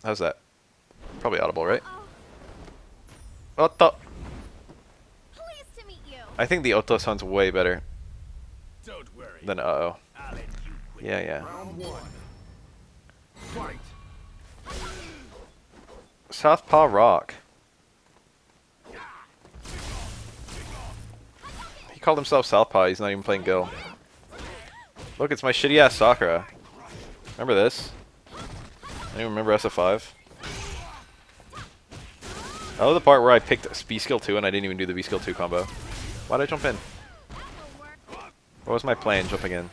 How's that? Probably audible, right? Otto. Pleased to meet you. I think the Otto sounds way better Don't worry. than uh-oh. I'll end you quick. Yeah, yeah. Round one. Fight. Southpaw Rock. He called himself Southpaw, he's not even playing Go. Look, it's my shitty ass Sakura. Remember this? I don't even remember SF5. I love the part where I picked B skill 2 and I didn't even do the B skill 2 combo. Why'd I jump in? What was my plan jumping in?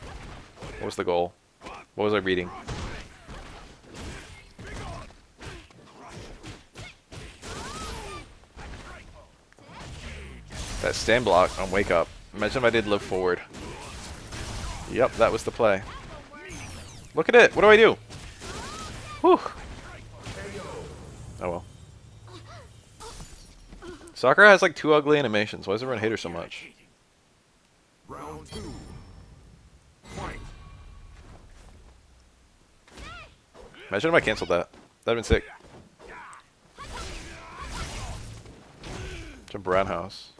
What was the goal? What was I reading? That stand block on wake up. Imagine if I did live forward. Yep, that was the play. Look at it! What do I do? Whew. Oh well. Sakura has like 2 ugly animations. Why does everyone hate her so much? Round two. Fight. Imagine if I canceled that. That'd been sick. Jump roundhouse.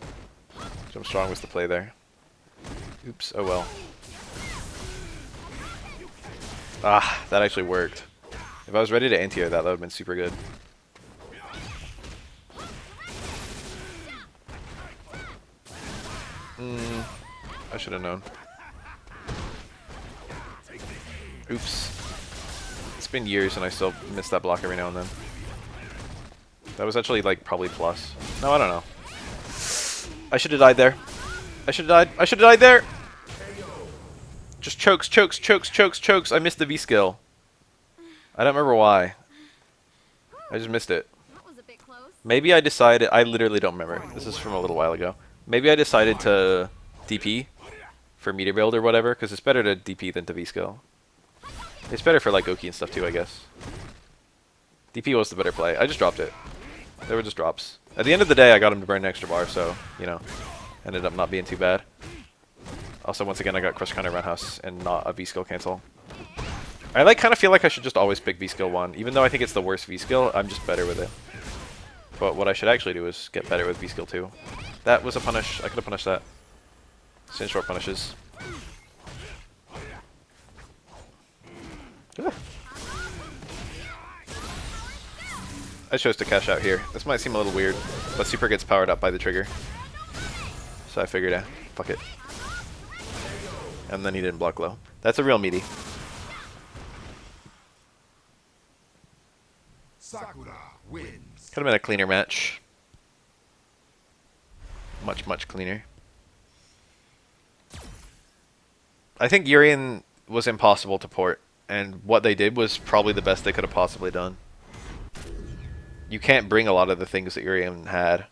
Jump strong was the play there. Oops, oh well. Ah, that actually worked. If I was ready to anti-air that, that would have been super good. I should have known. Oops. It's been years and I still miss that block every now and then. That was actually like probably plus. No, I don't know. I should have died there. I should have died. I should have died there! Just chokes, chokes, chokes, chokes, chokes. I missed the V skill. I don't remember why. I just missed it. That was a bit close. Maybe I decided, I literally don't remember. This is from a little while ago. Maybe I decided to DP for meter build or whatever, because it's better to DP than to V skill. It's better for like Oki and stuff too, I guess. DP was the better play. I just dropped it. They were just drops. At the end of the day, I got him to burn an extra bar, so, you know, ended up not being too bad. Also, once again, I got crush counter roundhouse and not a V skill cancel. I like kind of feel like I should just always pick V skill 1, even though I think it's the worst V skill. I'm just better with it. But what I should actually do is get better with V skill 2. That was a punish. I could have punished that. Sin short punishes. Ah. I chose to cash out here. This might seem a little weird, but super gets powered up by the trigger. So I figured, fuck it. And then he didn't block low. That's a real meaty. Sakura wins. Could have been a cleaner match. Much, much cleaner. I think Urien was impossible to port, and what they did was probably the best they could have possibly done. You can't bring a lot of the things that Urien had.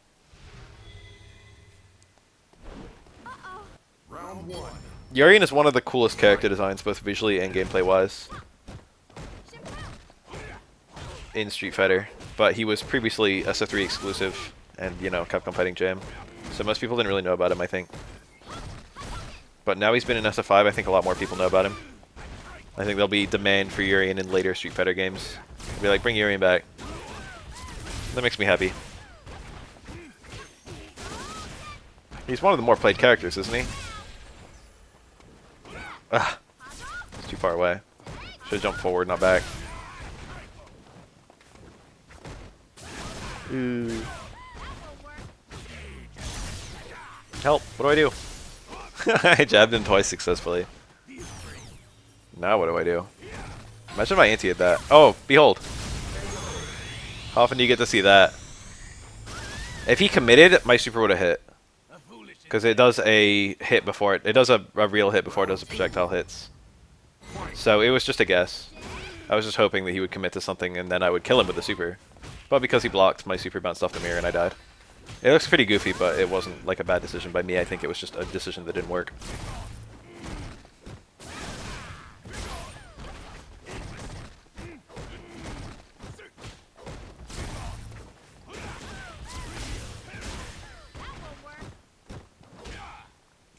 Round one. Urien is one of the coolest character designs, both visually and gameplay-wise, in Street Fighter. But he was previously SF3 exclusive, and, you know, Capcom Fighting Jam. So most people didn't really know about him, I think. But now he's been in SF5, I think a lot more people know about him. I think there'll be demand for Urien in later Street Fighter games. They'll be like, bring Urien back. That makes me happy. He's one of the more played characters, isn't he? Ah, it's too far away. Should've jumped forward, not back. Ooh. Help, what do I do? I jabbed him twice successfully. Now what do I do? Imagine if I anti-hit that. Oh, behold. How often do you get to see that? If he committed, my super would have hit. Because it does a hit before it does a real hit before it does a projectile hits. So it was just a guess. I was just hoping that he would commit to something and then I would kill him with the super. But because he blocked, my super bounced off the mirror and I died. It looks pretty goofy, but it wasn't like a bad decision by me. I think it was just a decision that didn't work.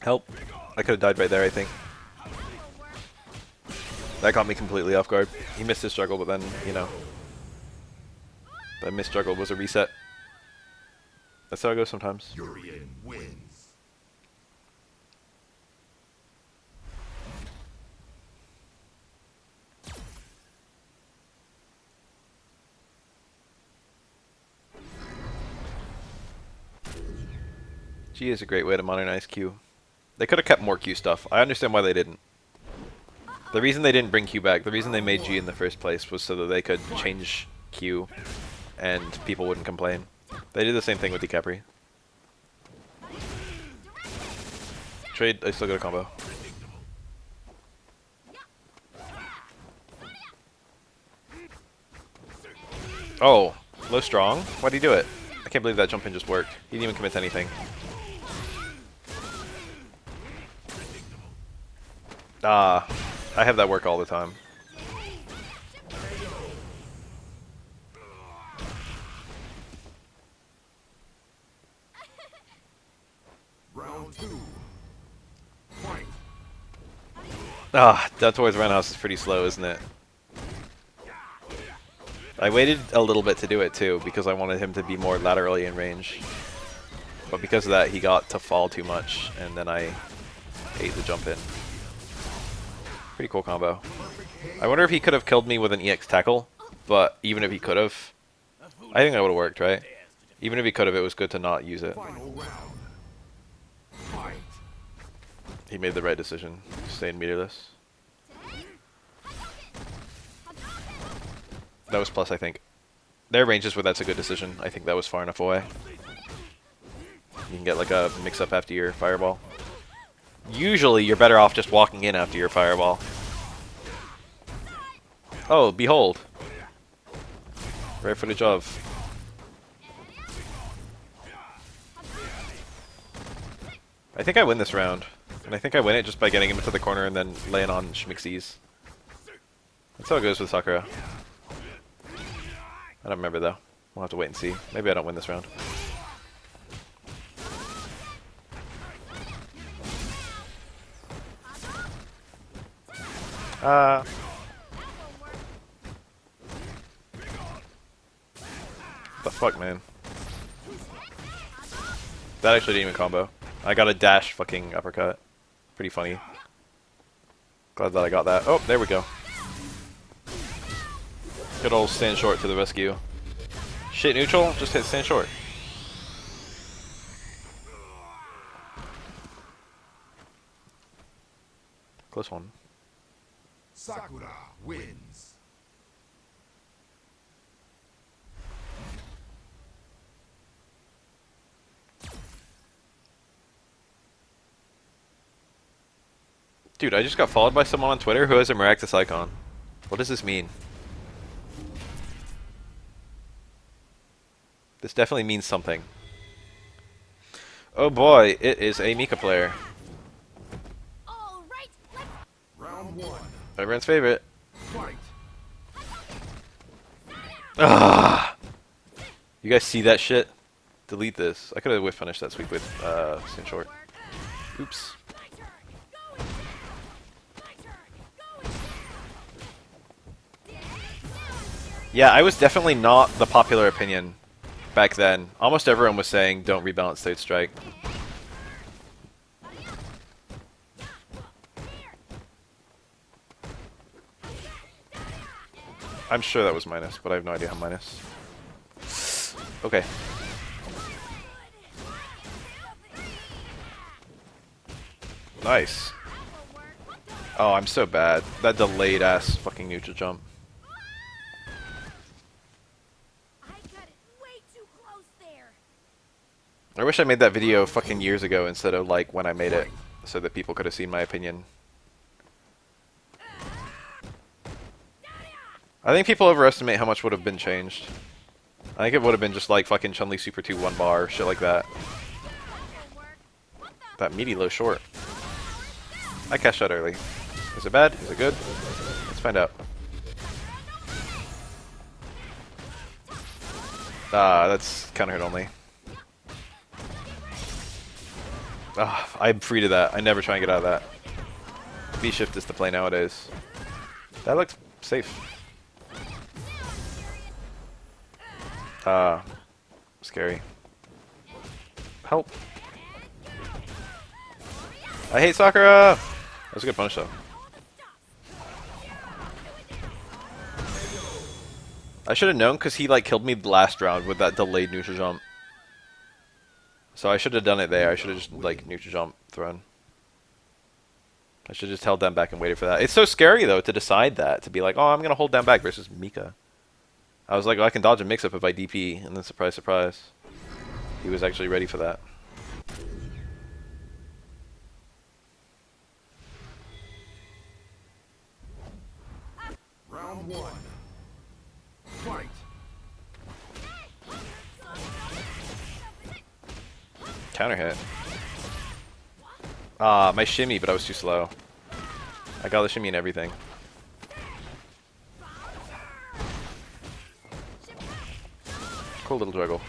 Help. I could have died right there, I think. That got me completely off guard. He missed his struggle, but then, you know. That missed juggle was a reset. That's how it goes sometimes. Urien wins. G is a great way to modernize Q. They could have kept more Q stuff. I understand why they didn't. The reason they didn't bring Q back, the reason they made G in the first place was so that they could change Q and people wouldn't complain. They did the same thing with DiCapri. Trade, I still got a combo. Oh, low strong? Why'd he do it? I can't believe that jump in just worked. He didn't even commit to anything. Ah, I have that work all the time. Round 2. Fight. Ah, that towards roundhouse is pretty slow, isn't it? I waited a little bit to do it too, because I wanted him to be more laterally in range. But because of that, he got to fall too much, and then I ate the jump in. Pretty cool combo. I wonder if he could have killed me with an EX tackle, but even if he could have, I think that would have worked, right? Even if he could have, it was good to not use it. Final round. Fight. He made the right decision, staying meterless. That was plus, I think. Their ranges where that's a good decision. I think that was far enough away. You can get like a mix-up after your fireball. Usually, you're better off just walking in after your fireball. Oh, behold. Rare footage of. I think I win this round. And I think I win it just by getting him into the corner and then laying on schmixies. That's how it goes with Sakura. I don't remember though. We'll have to wait and see. Maybe I don't win this round. The fuck, man. That actually didn't even combo. I got a dash fucking uppercut. Pretty funny. Glad that I got that. Oh, there we go. Good old stand short to the rescue. Shit neutral, just hit stand short. Close one. Sakura wins. Dude, I just got followed by someone on Twitter who has a Maractus icon. What does this mean? This definitely means something. Oh boy, it is a Mika player. All right, let's Round 1. Everyone's favorite. Fight. Ah! You guys see that shit? Delete this. I could have whiff punished that sweep with stand short. Oops. Yeah, I was definitely not the popular opinion back then. Almost everyone was saying don't rebalance third strike. I'm sure that was minus, but I have no idea how minus. Okay. Nice. Oh, I'm so bad. That delayed ass fucking neutral jump. I got it way too close there. I wish I made that video fucking years ago instead of like when I made it, so that people could have seen my opinion. I think people overestimate how much would have been changed. I think it would have been just like fucking Chun-Li Super 2 1 bar, shit like that. That meaty low short. I cashed out early. Is it bad? Is it good? Let's find out. Ah, that's counter hit only. Ah, I'm free to that. I never try and get out of that. B-shift is the play nowadays. That looked safe. Scary. Help. I hate Sakura! That was a good punish though. I should have known because he like killed me last round with that delayed neutral jump. So I should have done it there. I should have just like neutral jump thrown. I should have just held down back and waited for that. It's so scary though to decide that. To be like, oh, I'm going to hold down back versus Mika. I was like, oh, I can dodge a mix-up if I DP. And then surprise, surprise. He was actually ready for that. Round 1. Fight. Counter hit. Ah, my shimmy, but I was too slow. I got the shimmy and everything. Cool little juggle.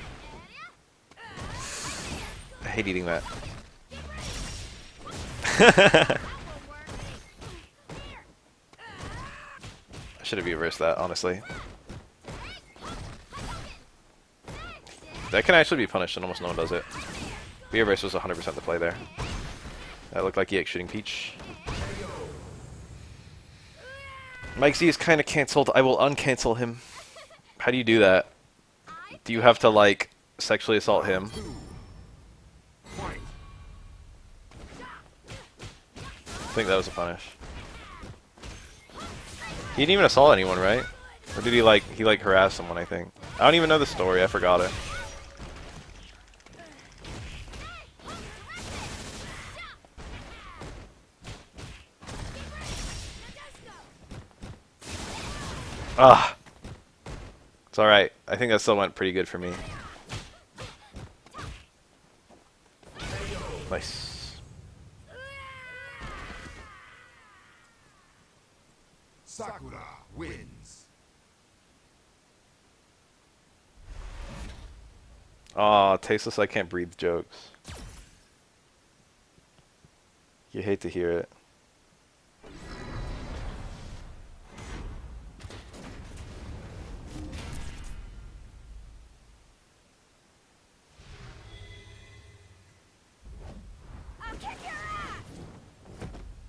I hate eating that. I should have reversed that, honestly. That can actually be punished and almost no one does it. Reverse was 100% the play there. That looked like EX shooting Peach. Mike Z is kind of cancelled. I will uncancel him. How do you do that? Do you have to, like, sexually assault him? Fight. I think that was a punish. He didn't even assault anyone, right? Or did he, like, harass someone, I think. I don't even know the story. I forgot it. Ah. It's alright. I think that still went pretty good for me. Nice. Sakura wins. Aw, tasteless I can't breathe jokes. You hate to hear it. I'll kick your ass!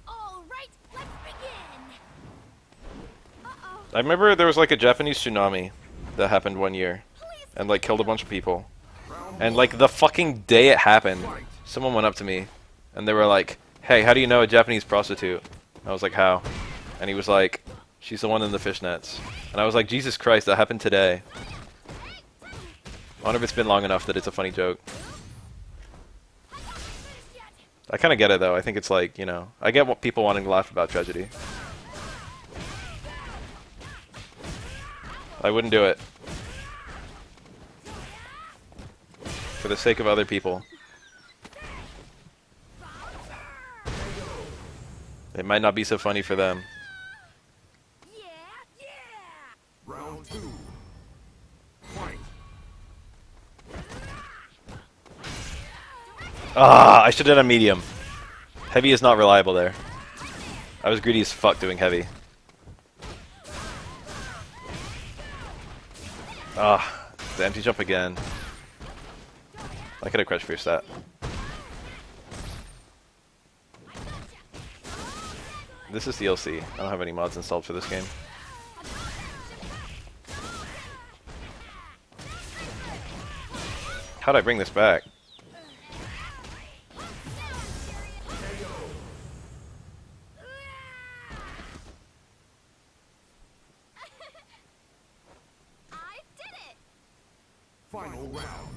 All right, let's begin. Uh-oh. I remember there was like a Japanese tsunami that happened one year and like killed a bunch of people. And like the fucking day it happened, someone went up to me and they were like, hey, how do you know a Japanese prostitute? I was like, how? And he was like, she's the one in the fishnets. And I was like, Jesus Christ, that happened today. I wonder if it's been long enough that it's a funny joke. I kind of get it though. I think it's like, you know, I get what people wanting to laugh about tragedy. I wouldn't do it. For the sake of other people. It might not be so funny for them. Yeah, yeah! Round 2. Fight. Ah, I should have done medium. Heavy is not reliable there. I was greedy as fuck doing heavy. Ah, the empty jump again. I could have crouch fierce that. This is DLC. I don't have any mods installed for this game. How'd I bring this back? I did it! Final round.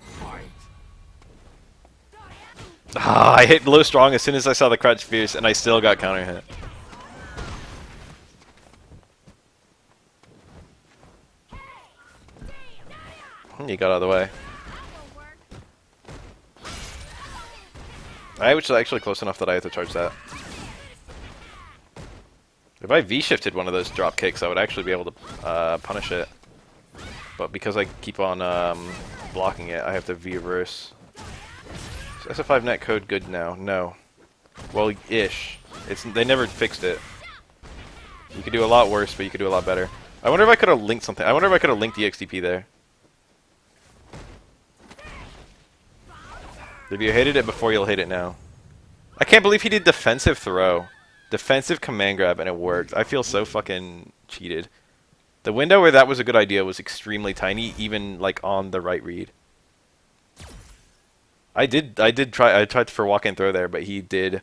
Fight. Ah, I hit low strong as soon as I saw the crouch fierce and I still got counter hit. You got out of the way. I was actually close enough that I had to charge that. If I V-shifted one of those drop kicks, I would actually be able to punish it. But because I keep on blocking it, I have to V-reverse. Is SF5 netcode good now? No. Well, ish. They never fixed it. You could do a lot worse, but you could do a lot better. I wonder if I could have linked something. I wonder if I could have linked the XTP there. If you hated it before, you'll hate it now. I can't believe he did defensive throw. Defensive command grab, and it worked. I feel so fucking cheated. The window where that was a good idea was extremely tiny, even like on the right read. I tried for walk and throw there, but he did,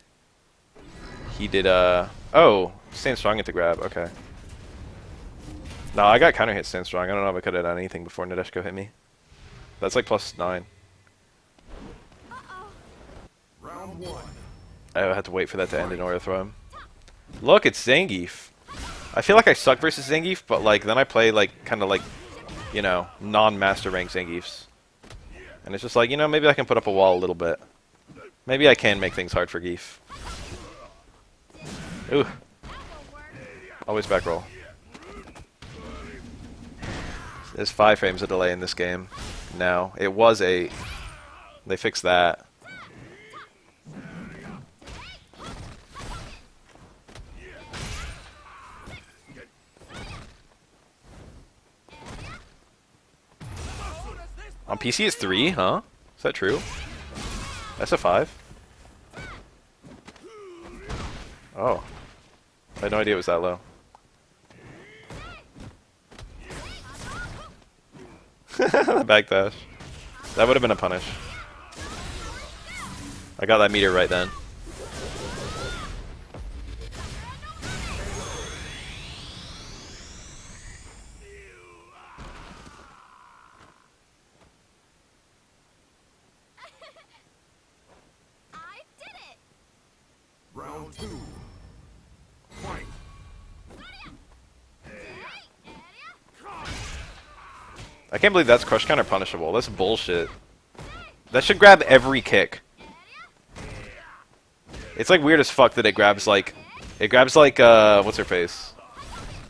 oh, stand strong at the grab, okay. No, I got counter hit stand strong. I don't know if I could have done anything before Nadeshko hit me. That's like +9. Round 1. I had to wait for that to end in order to throw him. Look, it's Zangief. I feel like I suck versus Zangief, but like then I play like kind of like, you know, non-master rank Zangiefs. And it's just like, you know, maybe I can put up a wall a little bit. Maybe I can make things hard for Geef. Ooh. Always back roll. There's 5 frames of delay in this game. Now, it was 8. They fixed that. On PC it's 3, huh? Is that true? That's a 5? Oh. I had no idea it was that low. The backdash. That would have been a punish. I got that meter right then. I did it. Round 2. Fight. I can't believe that's crush counter punishable. That's bullshit. That should grab every kick. It's like weird as fuck that it grabs like what's her face?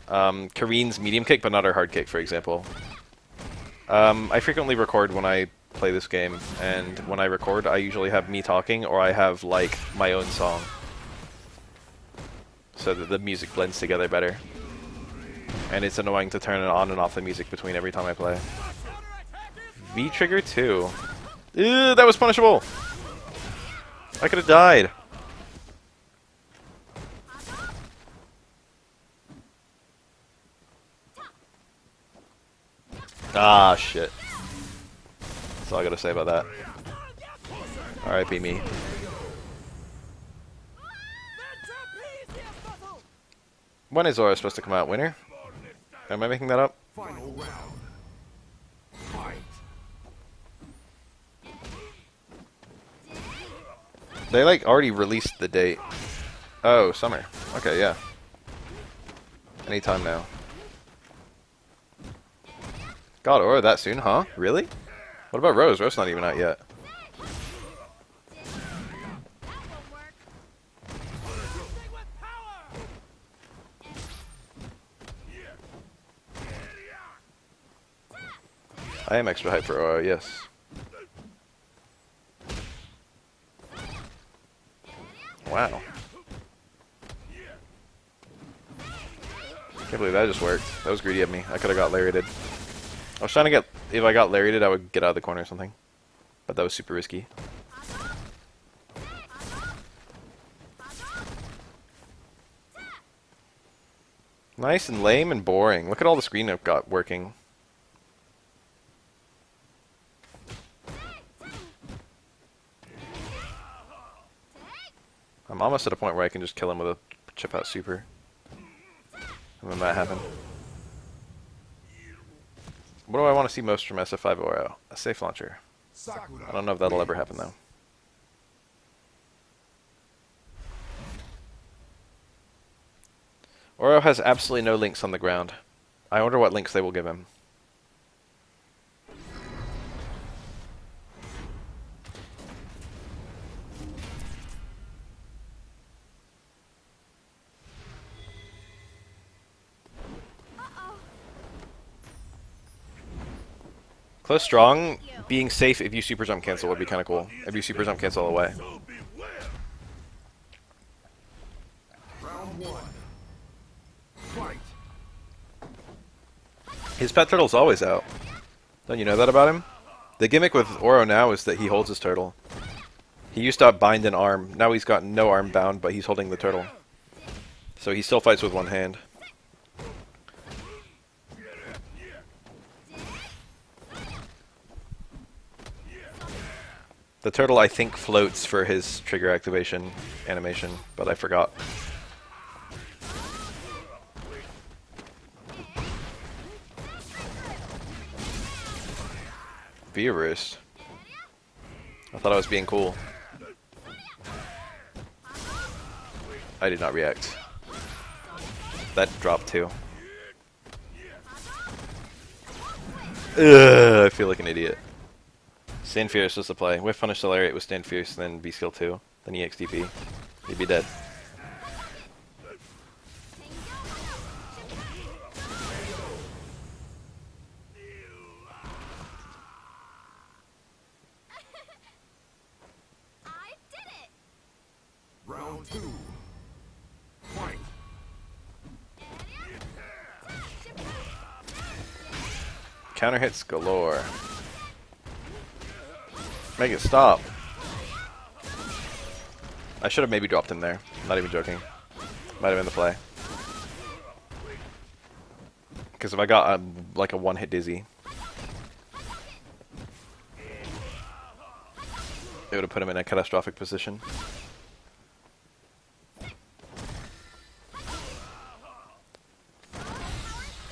Kareen's medium kick, but not her hard kick, for example. I frequently record when I play this game, and when I record, I usually have me talking, or I have like my own song, so that the music blends together better. And it's annoying to turn on and off the music between every time I play. V-trigger 2. Ew, that was punishable! I could have died. Ah, shit. That's all I gotta say about that. R.I.P. me. When is Zora supposed to come out? Winter? Am I making that up? Final round. Fight. They like already released the date. Oh, summer. Okay, yeah. Anytime now. God, Aura that soon, huh? Really? What about Rose? Rose's not even out yet. I am extra hyped for Aura, yes. Wow. Can't believe that just worked. That was greedy of me. I could have got lariated. I was trying to get... If I got lariated, I would get out of the corner or something. But that was super risky. Nice and lame and boring. Look at all the screen I've got working. I'm almost at a point where I can just kill him with a chip out super. And then that happen. What do I want to see most from SFV Road? A safe launcher. Sakura. I don't know if that'll ever happen though. Oro has absolutely no links on the ground. I wonder what links they will give him. Close strong, being safe if you super jump cancel would be kind of cool. If you super jump cancel away. Round 1. Fight. His pet turtle's always out. Don't you know that about him? The gimmick with Oro now is that he holds his turtle. He used to bind an arm. Now he's got no arm bound, but he's holding the turtle. So he still fights with one hand. The turtle, I think, floats for his trigger activation animation, but I forgot. Viewers. I thought I was being cool. I did not react. That dropped too. Ugh, I feel like an idiot. Stand Fierce was the play. Whiff Punish Lariat with Stand Fierce, then B skill 2, then EXDP. He'd be dead. I did it. Round 2. Fight. Counter hits galore. Make it stop. I should have maybe dropped him there. Not even joking. Might have been the play. Because if I got like a one-hit dizzy, it would have put him in a catastrophic position.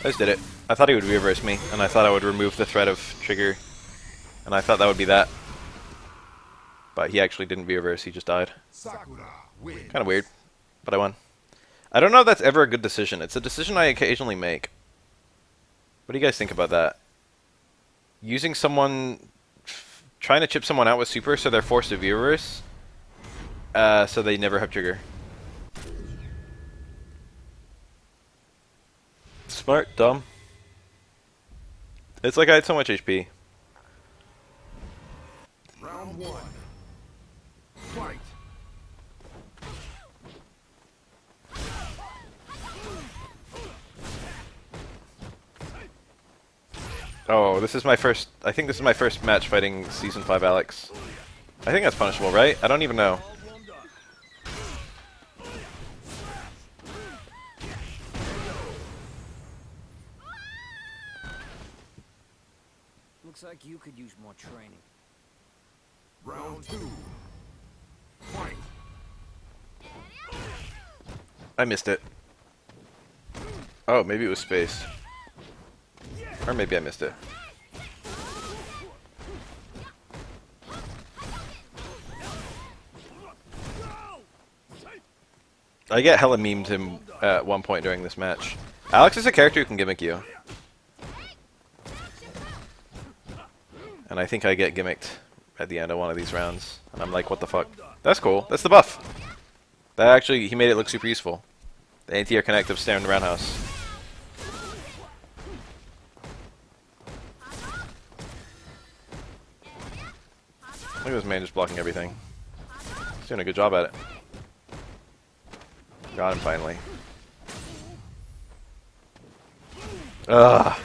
I just did it. I thought he would reverse me, and I thought I would remove the threat of trigger, and I thought that would be that. But he actually didn't reverse, he just died. Sakura wins. Kind of weird, but I won. I don't know if that's ever a good decision. It's a decision I occasionally make. What do you guys think about that? Using someone, trying to chip someone out with super so they're forced to reverse, so they never have trigger. Smart, dumb. It's like I had so much HP. Round 1. Fight. Oh, this is my first. I think this is my first match fighting Season 5 Alex. I think that's punishable, right? I don't even know. Looks like you could use more training. Round 2. Fight. I missed it. Oh, maybe it was space. Or maybe I missed it. I get hella memed him at one point during this match. Alex is a character who can gimmick you. And I think I get gimmicked at the end of one of these rounds. And I'm like, what the fuck? That's cool. That's the buff. That actually, he made it look super useful. The anti-air connect of staring the roundhouse. Look at this man just blocking everything. He's doing a good job at it. Got him finally. Ugh.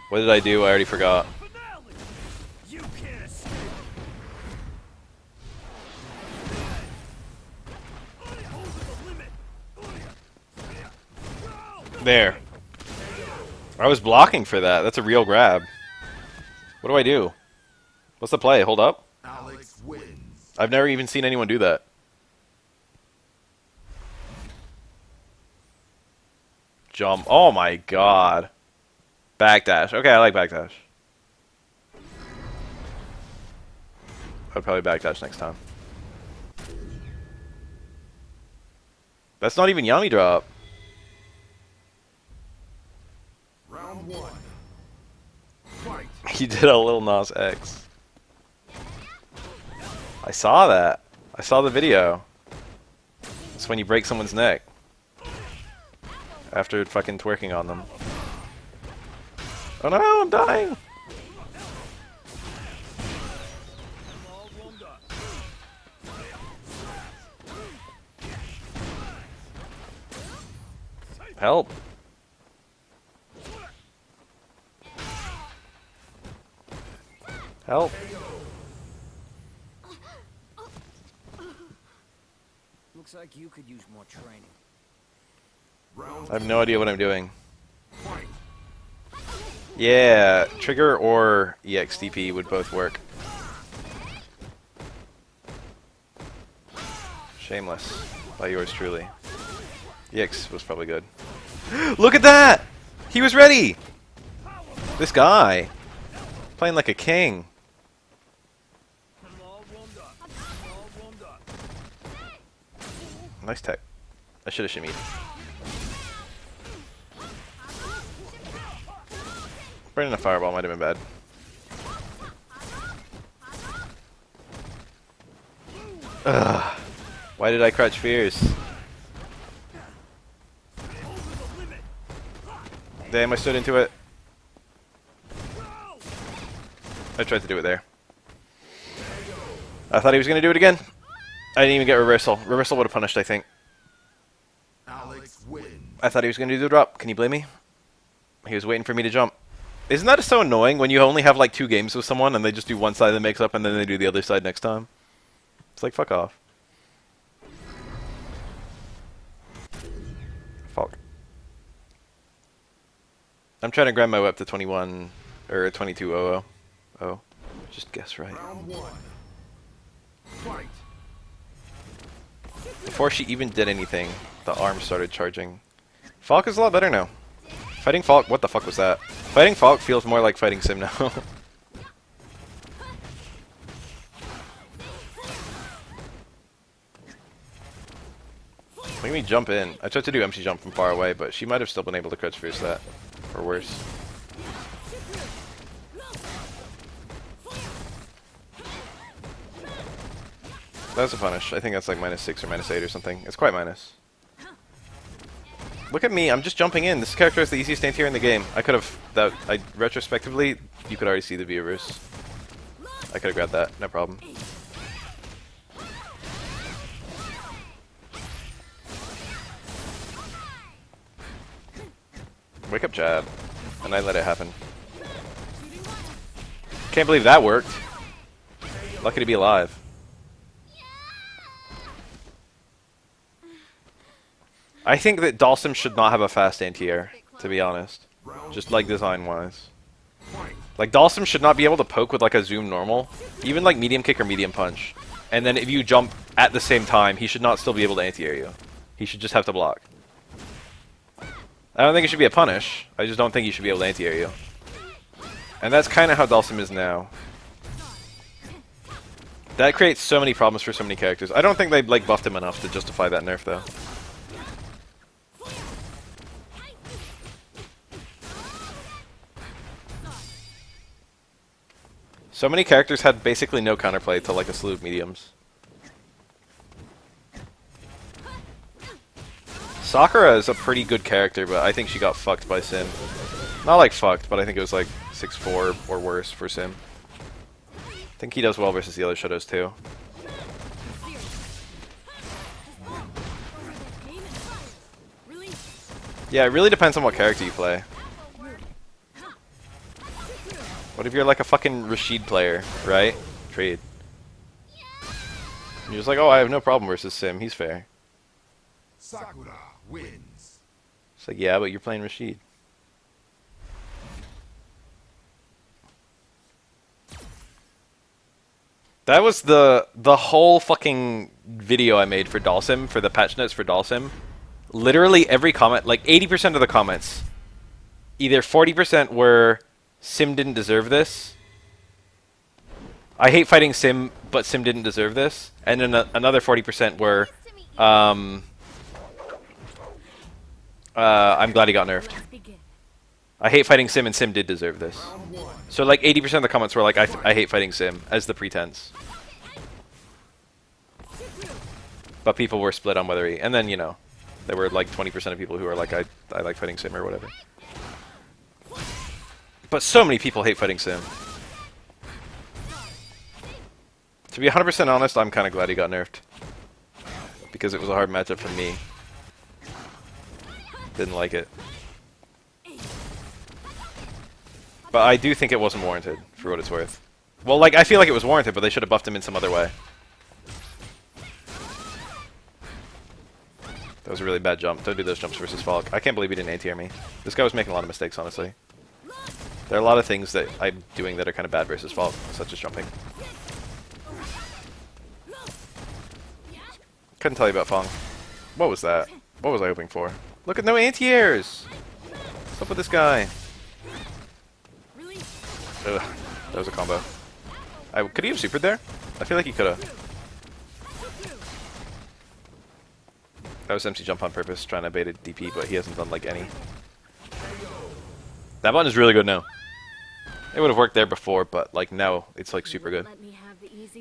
What did I do? I already forgot. There. I was blocking for that. That's a real grab. What do I do? What's the play? Hold up? Alex wins. I've never even seen anyone do that. Jump. Oh my god. Backdash. Okay, I like backdash. I'd probably backdash next time. That's not even Yami drop. Round 1. Fight. He did a little Nas X. I saw that. I saw the video. It's when you break someone's neck. After fucking twerking on them. Oh no, I'm dying! Help! Help. Looks like you could use more training. Round I have no idea what I'm doing. fight. Yeah, trigger or EXDP would both work. Shameless. By yours truly. EX was probably good. Look at that! He was ready! This guy. Playing like a king. Nice tech. I should have shimmied. Burning a fireball might have been bad. Ugh. Why did I crouch fierce? Damn, I stood into it. I tried to do it there. I thought he was going to do it again. I didn't even get reversal. Reversal would have punished, I think. Alex wins. I thought he was going to do the drop. Can you blame me? He was waiting for me to jump. Isn't that so annoying when you only have like 2 games with someone and they just do one side of the mix-up and then they do the other side next time? It's like, fuck off. Fuck. I'm trying to grind my way up to 21 or 2200. Oh, just guess right. Round 1. Fight. Before she even did anything, the arm started charging. Falk is a lot better now. Fighting Falk, what the fuck was that? Fighting Falk feels more like fighting Sim now. Look at me jump in. I tried to do MC jump from far away, but she might have still been able to crouch fierce that. Or worse. That's a punish. I think that's like -6 or -8 or something. It's quite minus. Look at me, I'm just jumping in. This character is the easiest anti-air in the game. I could have, retrospectively, you could already see the viewers. I could have grabbed that, no problem. Wake up, Chad. And I let it happen. Can't believe that worked. Lucky to be alive. I think that Dalsim should not have a fast anti-air, to be honest. Just like design-wise. Like, Dalsim should not be able to poke with like a zoom normal. Even like medium kick or medium punch. And then if you jump at the same time, he should not still be able to anti-air you. He should just have to block. I don't think it should be a punish. I just don't think he should be able to anti-air you. And that's kind of how Dalsim is now. That creates so many problems for so many characters. I don't think they like buffed him enough to justify that nerf though. So many characters had basically no counterplay to like a slew of mediums. Sakura is a pretty good character, but I think she got fucked by Sim. Not like fucked, but I think it was like 6-4 or worse for Sim. I think he does well versus the other Shadows too. Yeah, it really depends on what character you play. What if you're like a fucking Rashid player, right? Trade. And you're just like, oh, I have no problem versus Sim, he's fair. Sakura wins. It's like, yeah, but you're playing Rashid. That was the whole fucking video I made for Dalsim, for the patch notes for Dalsim. Literally every comment, like 80% of the comments, either 40% were, Sim didn't deserve this. I hate fighting Sim, but Sim didn't deserve this. And then another 40% were, I'm glad he got nerfed. I hate fighting Sim, and Sim did deserve this. So like 80% of the comments were like, I hate fighting Sim, as the pretense. But people were split on whether he... And then, you know, there were like 20% of people who were like, I like fighting Sim or whatever. But so many people hate fighting Sim. To be 100% honest, I'm kind of glad he got nerfed. Because it was a hard matchup for me. Didn't like it. But I do think it wasn't warranted, for what it's worth. Well, like, I feel like it was warranted, but they should have buffed him in some other way. That was a really bad jump. Don't do those jumps versus Falk. I can't believe he didn't anti-air me. This guy was making a lot of mistakes, honestly. There are a lot of things that I'm doing that are kind of bad versus Falk, such as jumping. Couldn't tell you about Fong. What was that? What was I hoping for? Look at no anti-airs! What's up with this guy? Ugh, that was a combo. Could he have supered there? I feel like he could have. That was MC jump on purpose, trying to bait a DP, but he hasn't done like any. That button is really good now. It would have worked there before, but like now it's like super good.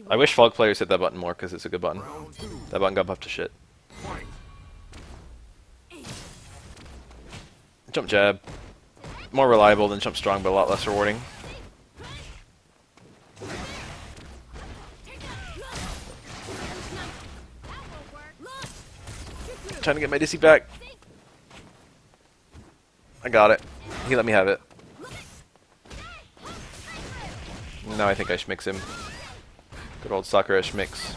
I wish Fog players hit that button more because it's a good button. That button got buffed to shit. Jump jab. More reliable than jump strong, but a lot less rewarding. Trying to get my Dizzy back. I got it. He let me have it. Now I think I schmix him. Good old Sakura schmix.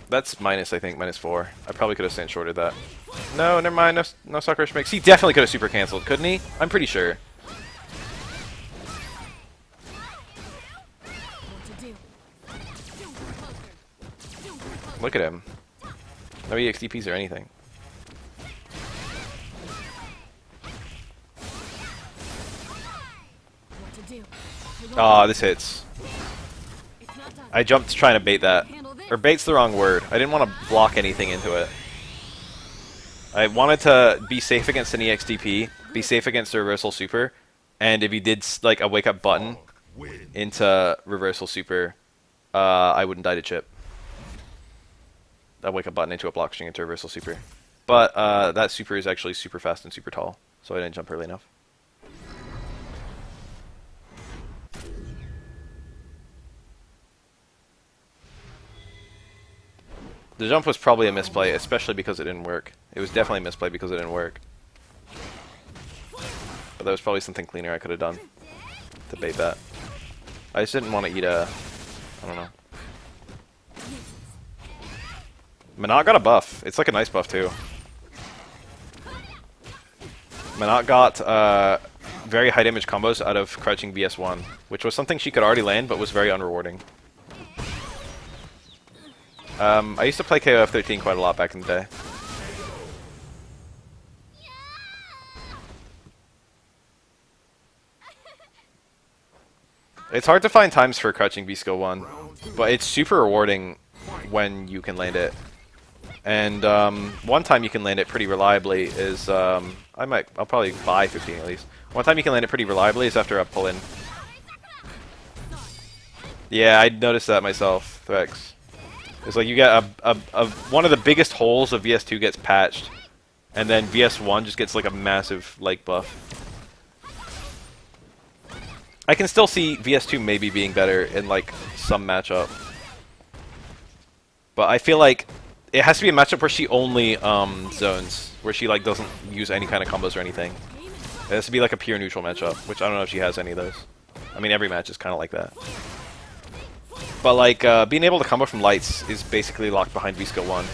That's minus, I think, -4. I probably could have stand shorted that. No, never mind. No Sakura schmix. He definitely could have super canceled, couldn't he? I'm pretty sure. Look at him. No EXDPs or anything. Ah, this hits. I jumped trying to bait that. Or bait's the wrong word. I didn't want to block anything into it. I wanted to be safe against an EXDP, be safe against the reversal super, and if he did like a wake up button into reversal super, I wouldn't die to chip. I'd wake up button into a block string into reversal super. But that super is actually super fast and super tall, so I didn't jump early enough. The jump was probably a misplay, especially because it didn't work. It was definitely a misplay because it didn't work. But that was probably something cleaner I could have done to bait that. I just didn't want to eat a... I don't know. Manat got a buff. It's like a nice buff too. Manat got very high damage combos out of crouching VS1, which was something she could already land, but was very unrewarding. I used to play KOF 13 quite a lot back in the day. It's hard to find times for crouching V skill 1, but it's super rewarding when you can land it. And one time you can land it pretty reliably is I'll probably buy 15 at least. One time you can land it pretty reliably is after a pull-in. Yeah, I noticed that myself, Threx. It's like you get one of the biggest holes of VS2 gets patched, and then VS1 just gets like a massive like buff. I can still see VS2 maybe being better in like some matchup, but I feel like it has to be a matchup where she only zones, where she like doesn't use any kind of combos or anything. It has to be like a pure neutral matchup, which I don't know if she has any of those. I mean, every match is kind of like that. But like being able to combo from lights is basically locked behind V skill 1.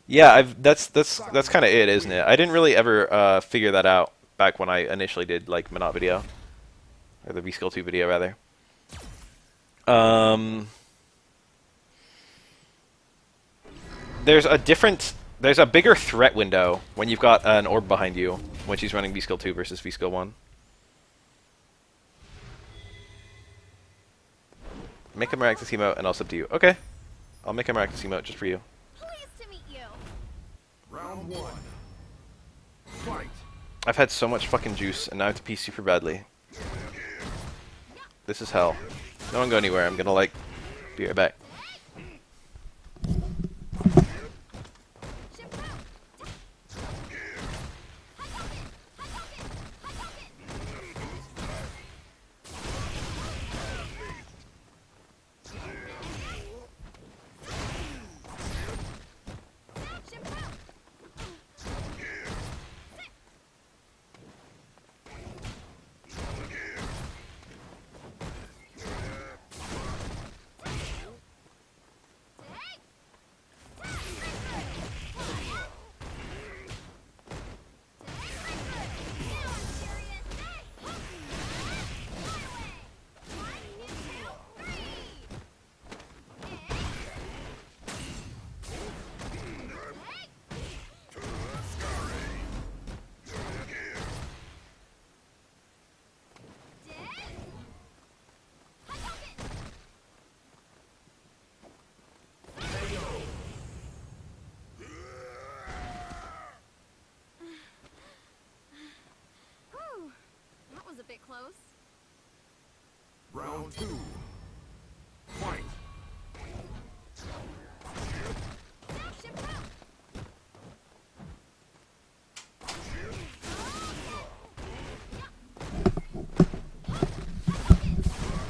Yeah, that's kind of it, isn't it? I didn't really ever figure that out back when I initially did like Manat video, or the V skill 2 video rather. There's a bigger threat window when you've got an orb behind you when she's running V skill 2 versus V skill 1. Make a miraculous emote and I'll sub to you. Okay, I'll make a miraculous emote just for you. Pleased to meet you. Round 1. Fight. I've had so much fucking juice and now I have to pee super badly. This is hell. No one go anywhere. I'm gonna like be right back. Round two. Fight.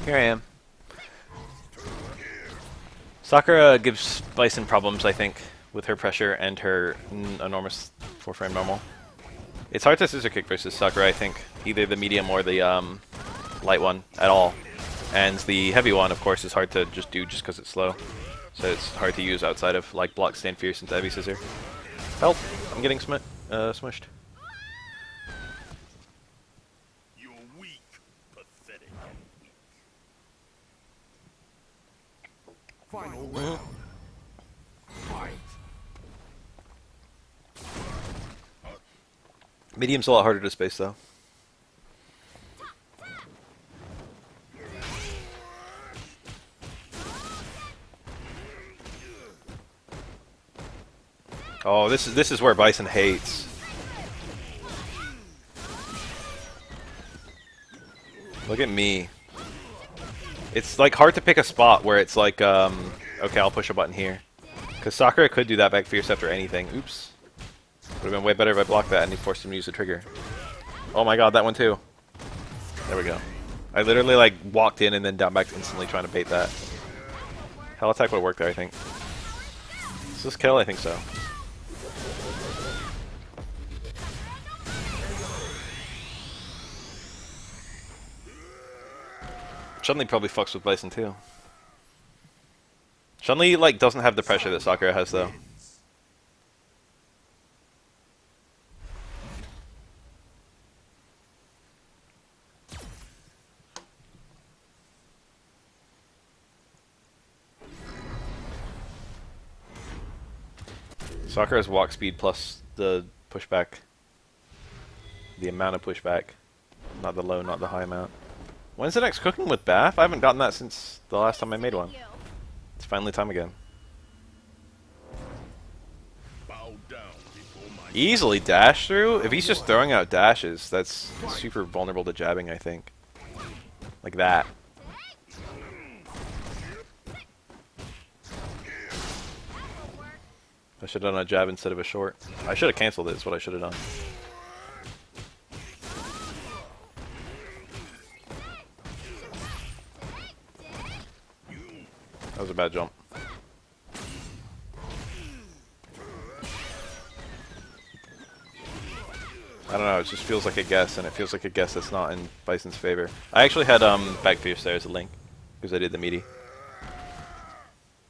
Here I am. Sakura gives Bison problems, I think, with her pressure and her enormous 4-frame normal. It's hard to scissor kick versus Sakura, I think. Either the medium or the light one at all. And the heavy one, of course, is hard to just do just because it's slow. So it's hard to use outside of like block, stand fierce, into heavy scissor. Help! I'm getting smushed. You're weak. Pathetic. Final round. Fight. Medium's a lot harder to space, though. Oh, this is where Bison hates. Look at me. It's like hard to pick a spot where it's like, okay, I'll push a button here. Because Sakura could do that back fierce after anything. Oops. Would have been way better if I blocked that and he forced him to use the trigger. Oh my god, that one too. There we go. I literally like walked in and then down back instantly trying to bait that. Hell attack would work there, I think. Is this kill? I think so. Chun-Li probably fucks with Bison too. Chun-Li like doesn't have the pressure that Sakura has though. Sakura's walk speed plus the pushback. The amount of pushback. Not the low, not the high amount. When's the next cooking with Bath? I haven't gotten that since the last time I made one. It's finally time again. Bow down before my Easily dash through? If he's just throwing out dashes, that's super vulnerable to jabbing, I think. Like that. I should have done a jab instead of a short. I should have canceled it, is what I should have done. That was a bad jump. I don't know, it just feels like a guess, and it feels like a guess that's not in Bison's favor. I actually had back fierce there as a link, because I did the meaty.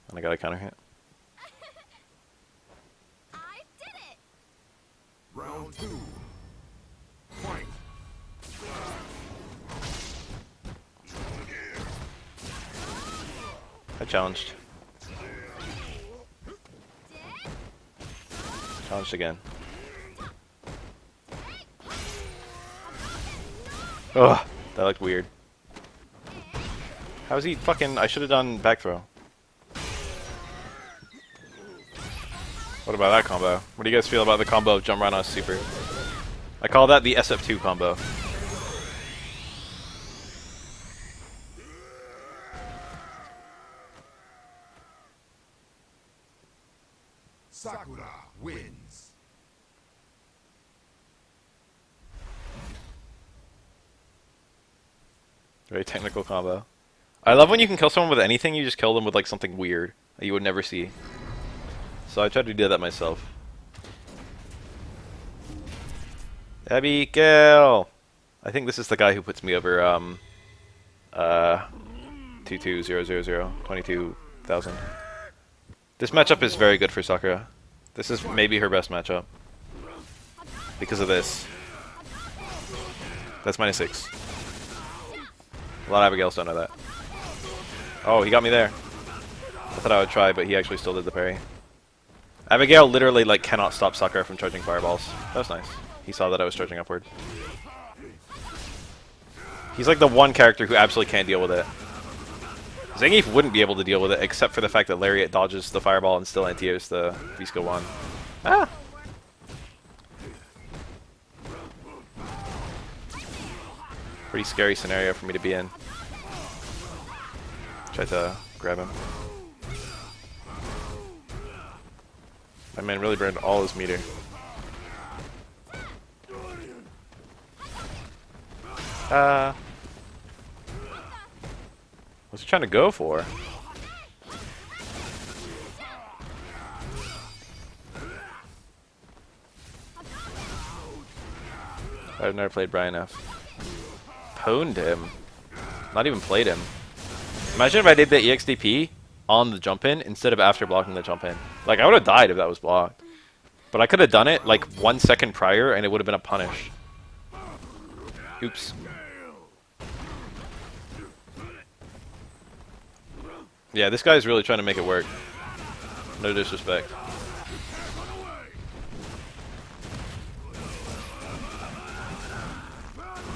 And I got a counter hit. I did it. round two. Fight. I challenged. Challenged again. Ugh, that looked weird. How is he fucking... I should have done back throw. What about that combo? What do you guys feel about the combo of jump right on super? I call that the SF2 combo. Sakura wins. Very technical combo. I love when you can kill someone with anything, you just kill them with like something weird that you would never see. So I tried to do that myself. Abigail! I think this is the guy who puts me over 22000, 22,000. This matchup is very good for Sakura. This is maybe her best matchup. Because of this. That's -6. A lot of Abigails don't know that. Oh, he got me there. I thought I would try, but he actually still did the parry. Abigail literally like cannot stop Sakura from charging fireballs. That was nice. He saw that I was charging upward. He's like the one character who absolutely can't deal with it. Zangief wouldn't be able to deal with it, except for the fact that Lariat dodges the fireball and still anti-airs the Visco 1. Ah! Pretty scary scenario for me to be in. Tried to grab him. My man really burned all his meter. What's he trying to go for? I've never played Brian F. Pwned him. Not even played him. Imagine if I did the EXDP on the jump in instead of after blocking the jump in. Like, I would have died if that was blocked. But I could have done it like 1 second prior and it would have been a punish. Oops. Yeah, this guy's really trying to make it work. No disrespect.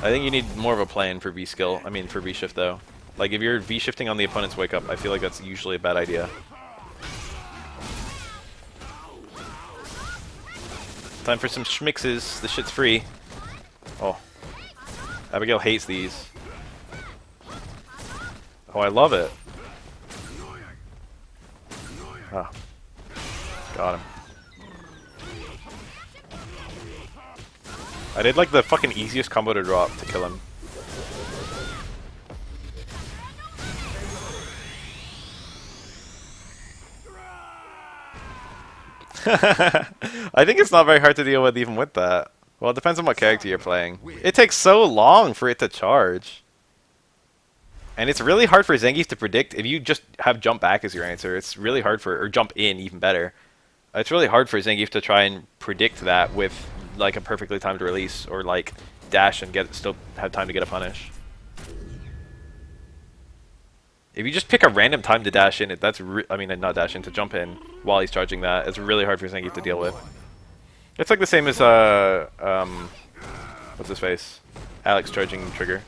I think you need more of a plan for V skill. I mean, for V shift though. Like if you're V shifting on the opponent's wake up, I feel like that's usually a bad idea. Time for some schmixes. This shit's free. Oh, Abigail hates these. Oh, I love it. Ah, got him. I did like the fucking easiest combo to drop to kill him. I think it's not very hard to deal with even with that. Well, it depends on what character you're playing. It takes so long for it to charge. And it's really hard for Zangief to predict. If you just have jump back as your answer, it's really hard for, or jump in even better. It's really hard for Zangief to try and predict that with like a perfectly timed release, or like dash and still have time to get a punish. If you just pick a random time to dash in, that's I mean not dash in, to jump in while he's charging that, it's really hard for Zangief to deal with. It's like the same as what's his face? Alex charging trigger.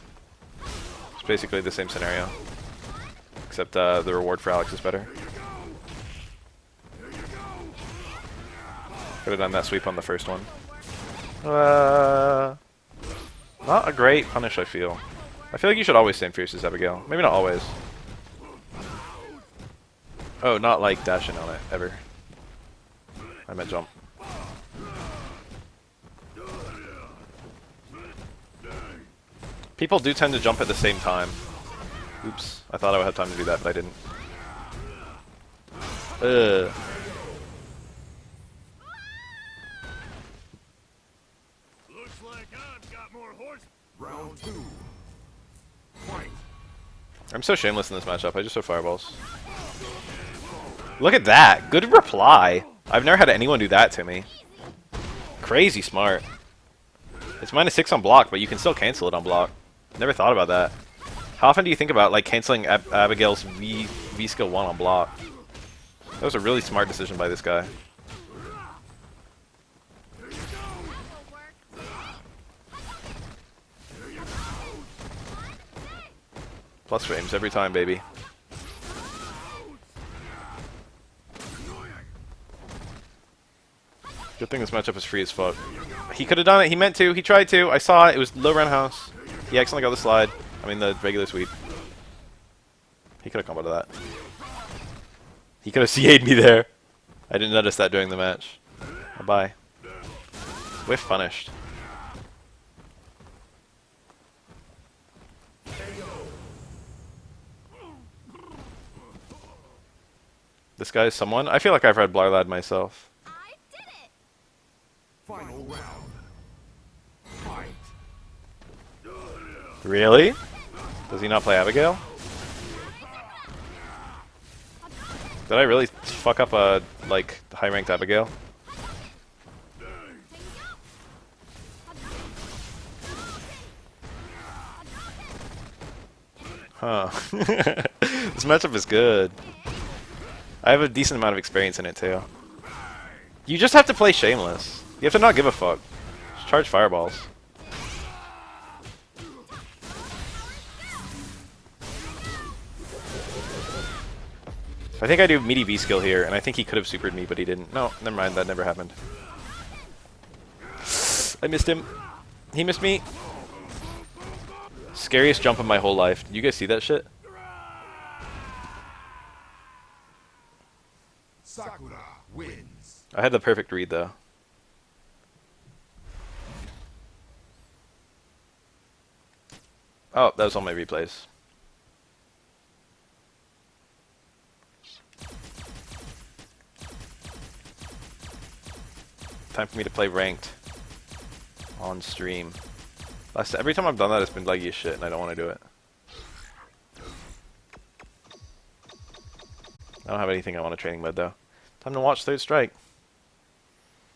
It's basically the same scenario, except the reward for Alex is better. Could have done that sweep on the first one. Not a great punish, I feel. I feel like you should always stand fierce as Abigail. Maybe not always. Oh, not like dashing on it, ever. I meant jump. People do tend to jump at the same time. Oops. I thought I would have time to do that, but I didn't. Ugh. Round 2. Fight. I'm so shameless in this matchup. I just throw fireballs. Look at that. Good reply. I've never had anyone do that to me. Crazy smart. It's -6 on block, but you can still cancel it on block. Never thought about that. How often do you think about like canceling Abigail's V skill 1 on block? That was a really smart decision by this guy. Plus frames every time, baby. Good thing this matchup is free as fuck. He could have done it. He meant to. He tried to. I saw it. It was low roundhouse. He accidentally got the slide. I mean the regular sweep. He could have comboed that. He could have CA'd me there. I didn't notice that during the match. Bye. Whiff punished. This guy is someone? I feel like I've read Blarlad myself. I did it. Final round. Fight. Really? Does he not play Abigail? Did I really fuck up a, like, high-ranked Abigail? Huh. This matchup is good. I have a decent amount of experience in it too. You just have to play shameless. You have to not give a fuck. Just charge fireballs. I think I do meaty V skill here, and I think he could have supered me, but he didn't. No, never mind, that never happened. I missed him. He missed me. Scariest jump of my whole life. Did you guys see that shit? Sakura wins. I had the perfect read though. Oh, that was on my replays. Time for me to play ranked on stream. Every time I've done that, it's been laggy as shit, and I don't want to do it. I don't have anything I want to training mode though. Time to watch Third Strike.